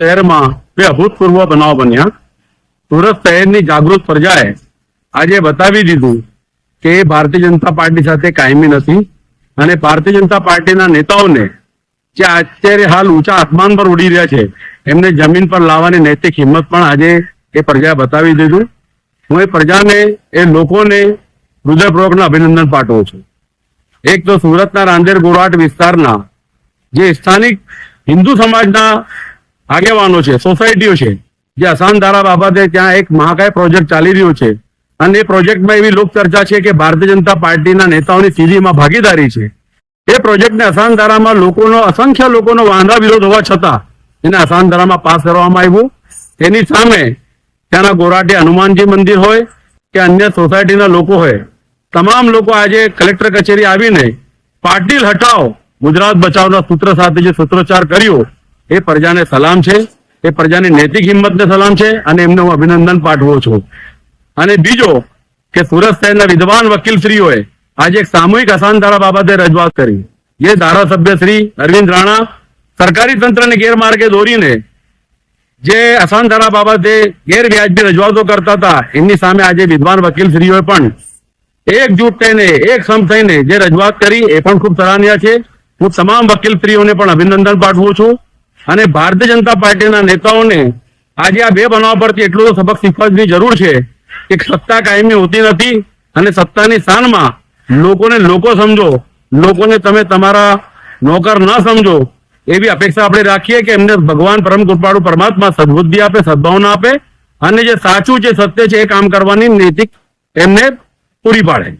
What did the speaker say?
શહેરમાં બે અભૂતપૂર્વ બનાવ બન્યા। સુરત શહેરની જાગૃત પ્રજાએ આજે બતાવી દીધું કે ભારતીય જનતા પાર્ટી સાથે કાયમી નથી અને ભારતીય જનતા પાર્ટીના નેતાઓને જે અત્યારે હાલ ઊંચા આસમાન પર ઉડી રહ્યા છે એમને જમીન પર લાવવાની નૈતિક હિંમત પણ આજે એ પ્રજાએ બતાવી દીધું। હું એ પ્રજાને એ લોકોને હૃદયપૂર્વકના અભિનંદન પાઠવું છું। એક તો સુરતના રાંદેર ગોરાટ વિસ્તારના જે સ્થાનિક હિન્દુ સમાજના આગેવાનો છે, સોસાયટીઓ છે, જે અસાનધારા બાબતે ત્યાં એક મહાકાય પ્રોજેક્ટ ચાલી રહ્યો છે અને એ પ્રોજેક્ટમાં એવી લોકચર્ચા છે કે ભારતીય જનતા પાર્ટીના નેતાઓની સીધીમાં ભાગીદારી છે। એ પ્રોજેક્ટને અસાનધારામાં અસંખ્ય લોકોનો વાંધા વિરોધ હોવા છતાં એને અસાનધારામાં પાસ કરવામાં આવ્યું। તેની સામે ત્યાંના ગોરાટી હનુમાનજી મંદિર હોય કે અન્ય સોસાયટીના લોકો હોય, તમામ લોકો આજે કલેક્ટર કચેરી આવીને પાટીલ હટાવો ગુજરાત બચાવના સૂત્ર સાથે જે સૂત્રોચ્ચાર કર્યો એ પ્રજાને સલામ છે, એ પ્રજાની નૈતિક હિંમતને સલામ છે અને એમને હું અભિનંદન પાઠવું છું। અને બીજો કે સુરત શહેરના વિદ્વાન વકીલશ્રીઓએ આજે એક સામૂહિક અસાનધારા બાબતે રજૂઆત કરી। જે ધારાસભ્ય શ્રી અરવિંદ રાણા સરકારી તંત્રને ગેરમાર્ગે દોરીને જે અસાનધારા બાબતે ગેરવ્યાજબી રજૂઆતો કરતા હતા એમની સામે આજે વિદ્વાન વકીલશ્રીઓએ પણ એકજૂટ થઈને એક સમ થઈને જે રજૂઆત કરી એ પણ ખૂબ સરાહનીય છે। હું તમામ વકીલશ્રીઓને પણ અભિનંદન પાઠવું છું અને ભારતીય જનતા પાર્ટીના નેતાઓને આજે આ બે બનાવ પરથી એટલું તો સબક શીખવાની જરૂર છે કે સત્તા કાયમી હોતી નથી અને સત્તાની શાનમાં લોકોને લોકો સમજો, લોકોને તમે તમારા નોકર ન સમજો એવી અપેક્ષા આપણે રાખીએ કે એમને ભગવાન પરમ કૃપાળુ પરમાત્મા સદબુદ્ધિ આપે, સદભાવના આપે અને જે સાચું છે, સત્ય છે એ કામ કરવાની નૈતિક એમને પૂરી પાડે।